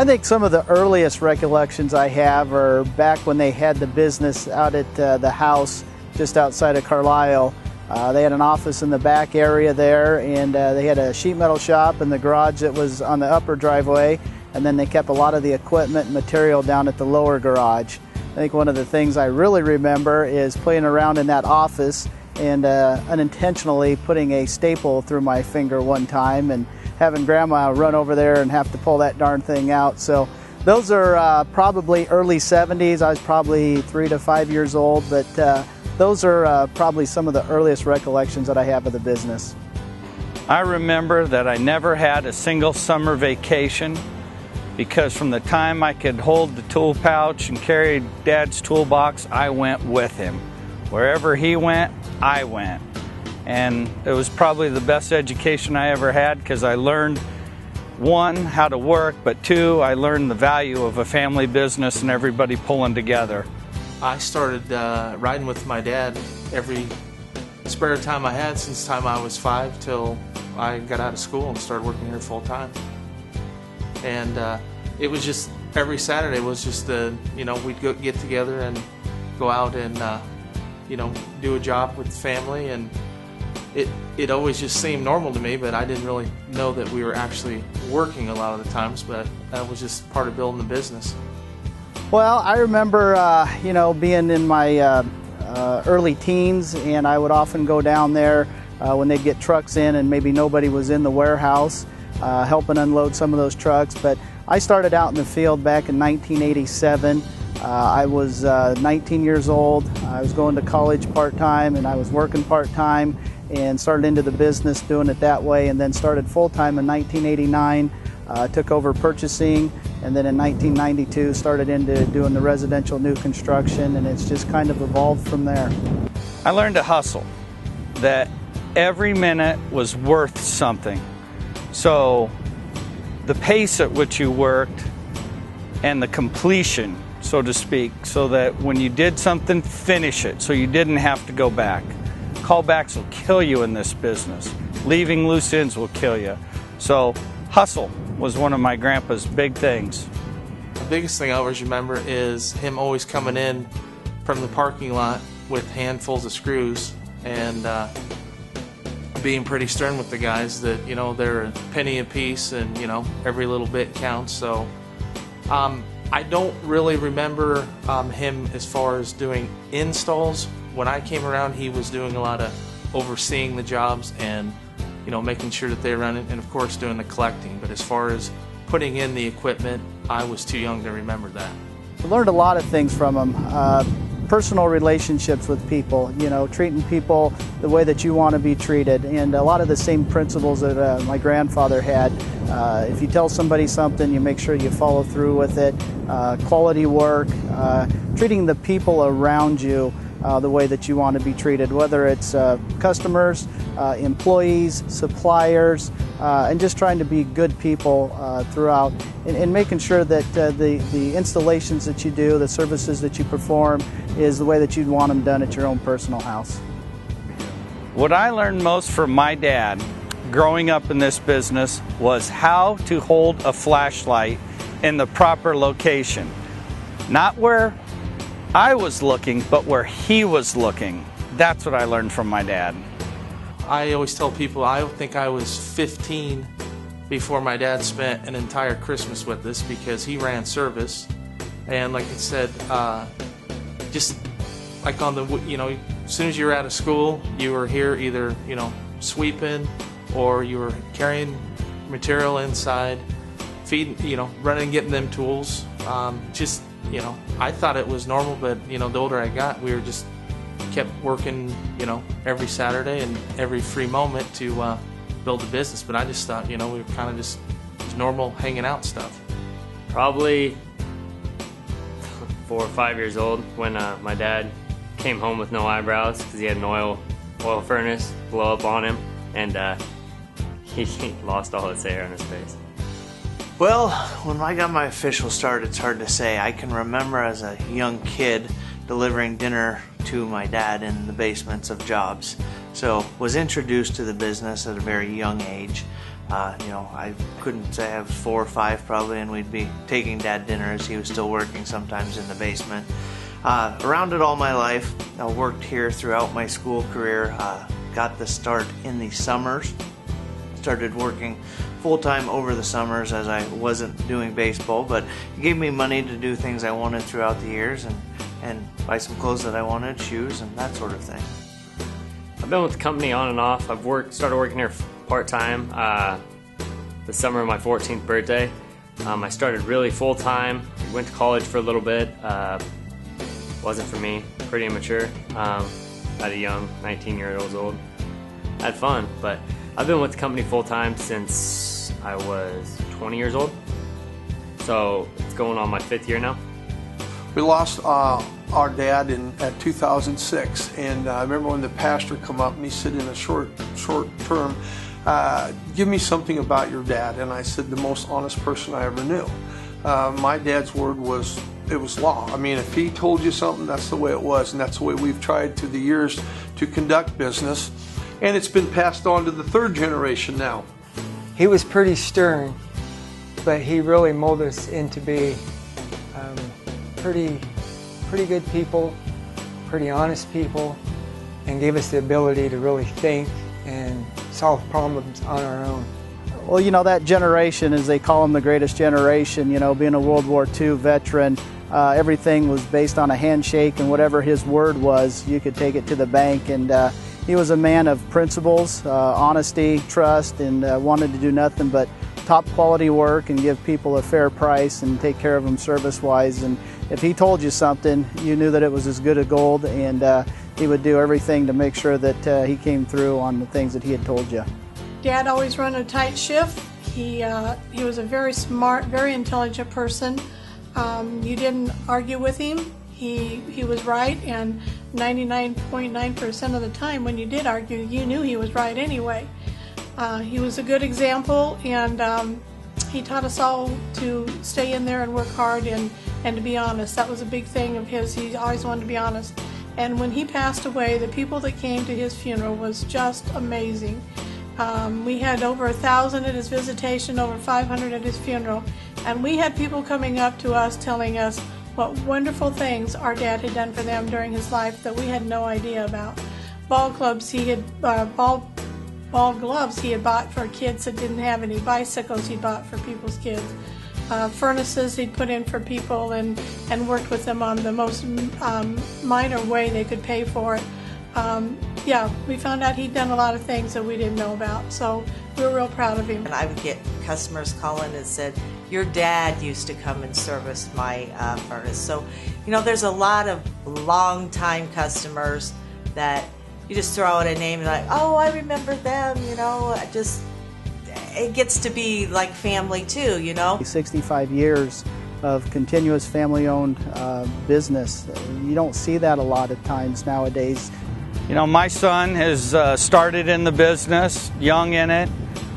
I think some of the earliest recollections I have are back when they had the business out at the house just outside of Carlisle. They had an office in the back area there, and they had a sheet metal shop in the garage that was on the upper driveway, and then they kept a lot of the equipment and material down at the lower garage. I think one of the things I really remember is playing around in that office and unintentionally putting a staple through my finger one time and having Grandma run over there and have to pull that darn thing out. So those are probably early 70s. I was probably 3 to 5 years old, but those are probably some of the earliest recollections that I have of the business. I remember that I never had a single summer vacation because from the time I could hold the tool pouch and carry Dad's toolbox, I went with him. Wherever he went, I went. And it was probably the best education I ever had because I learned, one, how to work, but two, I learned the value of a family business and everybody pulling together. I started riding with my dad every spare time I had since the time I was 5 till I got out of school and started working here full time. And it was just every Saturday was just we'd go get together and go out and do a job with the family, and it always just seemed normal to me, but I didn't really know that we were actually working a lot of the times, but that was just part of building the business. Well, I remember, being in my early teens, and I would often go down there when they'd get trucks in and maybe nobody was in the warehouse, helping unload some of those trucks. But I started out in the field back in 1987. I was 19 years old. I was going to college part-time, and I was working part-time, and started into the business doing it that way, and then started full-time in 1989. Took over purchasing, and then in 1992 started into doing the residential new construction, and it's just kind of evolved from there. I learned to hustle, that every minute was worth something. So the pace at which you worked and the completion, so to speak, so that when you did something, finish it, so you didn't have to go back. Callbacks will kill you in this business. Leaving loose ends will kill you. So hustle was one of my grandpa's big things. The biggest thing I always remember is him always coming in from the parking lot with handfuls of screws and being pretty stern with the guys that, they're a penny a piece and, every little bit counts. So I don't really remember him as far as doing installs. When I came around, he was doing a lot of overseeing the jobs and making sure that they run it, and of course doing the collecting. But as far as putting in the equipment, I was too young to remember that. I learned a lot of things from him. Personal relationships with people, treating people the way that you want to be treated, and a lot of the same principles that my grandfather had. If you tell somebody something, you make sure you follow through with it. Quality work, treating the people around you the way that you want to be treated, whether it's customers, employees, suppliers, and just trying to be good people throughout, and making sure that the installations that you do, the services that you perform, is the way that you'd want them done at your own personal house. What I learned most from my dad growing up in this business was how to hold a flashlight in the proper location. Not where I was looking, but where he was looking. That's what I learned from my dad. I always tell people I think I was 15 before my dad spent an entire Christmas with us, because he ran service. And like I said, just like on the, as soon as you were out of school, you were here either, sweeping, or you were carrying material inside, feeding, running and getting them tools. I thought it was normal, but the older I got, we were just kept working, every Saturday and every free moment to build the business. But I just thought, we were kind of just normal hanging out stuff. Probably 4 or 5 years old when my dad came home with no eyebrows because he had an oil furnace blow up on him, and he lost all his hair on his face. Well, when I got my official start, it's hard to say. I can remember as a young kid delivering dinner to my dad in the basements of jobs. So was introduced to the business at a very young age. I couldn't say I was 4 or 5 probably, and we'd be taking Dad dinner as he was still working sometimes in the basement. Around it all my life, I worked here throughout my school career, got the start in the summers, started working full-time over the summers as I wasn't doing baseball, but it gave me money to do things I wanted throughout the years and buy some clothes that I wanted, shoes, and that sort of thing. I've been with the company on and off. I've started working here part-time the summer of my 14th birthday. I started really full-time, went to college for a little bit. Wasn't for me, pretty immature, at a young 19-year-old old. I had fun, but I've been with the company full-time since I was 20 years old. So it's going on my 5th year now. We lost our dad at 2006, and I remember when the pastor come up and he said in a short term, give me something about your dad. And I said, the most honest person I ever knew. My dad's word was, it was law. I mean, if he told you something, that's the way it was, and that's the way we've tried through the years to conduct business. And it's been passed on to the 3rd generation now. He was pretty stern, but he really molded us into be pretty good people, pretty honest people, and gave us the ability to really think and solve problems on our own. Well, you know, that generation, as they call them, the greatest generation, you know, being a World War II veteran, everything was based on a handshake, and whatever his word was, you could take it to the bank. And he was a man of principles, honesty, trust, and wanted to do nothing but top quality work and give people a fair price and take care of them service-wise. And if he told you something, you knew that it was as good as gold, and he would do everything to make sure that he came through on the things that he had told you. Dad always ran a tight shift. He was a very smart, very intelligent person. You didn't argue with him. He was right, and 99.9% of the time when you did argue, you knew he was right anyway. He was a good example, and he taught us all to stay in there and work hard and to be honest. That was a big thing of his. He always wanted to be honest. And when he passed away, the people that came to his funeral was just amazing. We had over 1,000 at his visitation, over 500 at his funeral, and we had people coming up to us telling us what wonderful things our dad had done for them during his life that we had no idea about. Ball clubs he had, ball gloves he had bought for kids that didn't have any, bicycles he bought for people's kids, furnaces he'd put in for people and worked with them on the most minor way they could pay for it. Yeah, we found out he'd done a lot of things that we didn't know about, so we were real proud of him. And I would get customers calling and said, your dad used to come and service my furnace. So, you know, there's a lot of long-time customers that you just throw out a name and like, oh, I remember them, you know, it gets to be like family too, you know. 65 years of continuous family-owned business. You don't see that a lot of times nowadays. You know, my son has started in the business, young in it.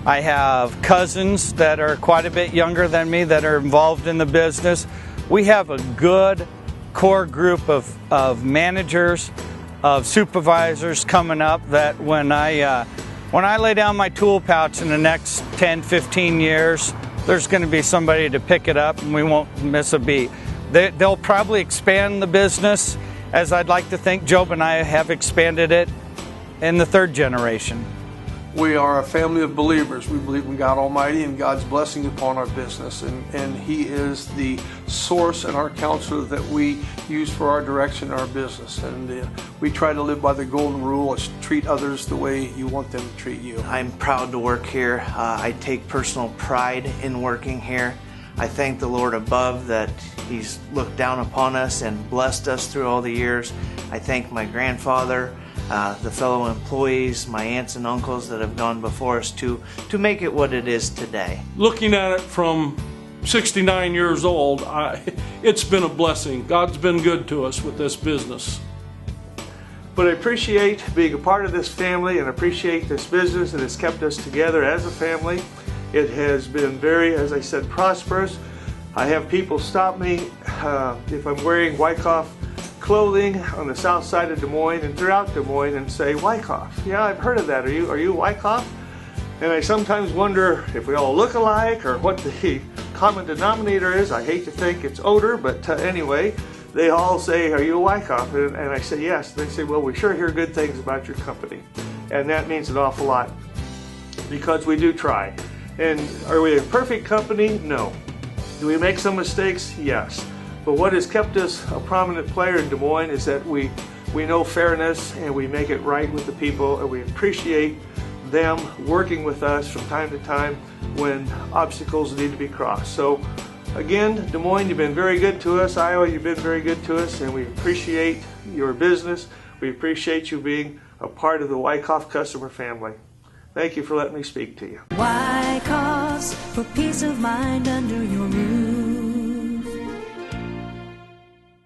I have cousins that are quite a bit younger than me that are involved in the business. We have a good core group of managers, of supervisors coming up that when I lay down my tool pouch in the next 10, 15 years, there's going to be somebody to pick it up and we won't miss a beat. They'll probably expand the business, as I'd like to think Job and I have expanded it in the 3rd generation. We are a family of believers. We believe in God Almighty and God's blessing upon our business. And He is the source and our counselor that we use for our direction in our business. And we try to live by the golden rule: treat others the way you want them to treat you. I'm proud to work here. I take personal pride in working here. I thank the Lord above that He's looked down upon us and blessed us through all the years. I thank my grandfather, the fellow employees, my aunts and uncles that have gone before us to make it what it is today. Looking at it from 69 years old, it's been a blessing. God's been good to us with this business. But I appreciate being a part of this family and appreciate this business that has kept us together as a family. It has been very, as I said, prosperous. I have people stop me if I'm wearing Wyckoff clothing on the south side of Des Moines and throughout Des Moines and say, Wyckoff, yeah, I've heard of that. Are you Wyckoff? And I sometimes wonder if we all look alike or what the common denominator is. I hate to think it's odor, but anyway, they all say, "Are you a Wyckoff?" And I say, "Yes." They say, "Well, we sure hear good things about your company." And that means an awful lot because we do try. And are we a perfect company? No. Do we make some mistakes? Yes. But what has kept us a prominent player in Des Moines is that we know fairness and we make it right with the people, and we appreciate them working with us from time to time when obstacles need to be crossed. So again, Des Moines, you've been very good to us. Iowa, you've been very good to us, and we appreciate your business. We appreciate you being a part of the Wyckoff customer family. Thank you for letting me speak to you. Wyckoff's for peace of mind under your roof.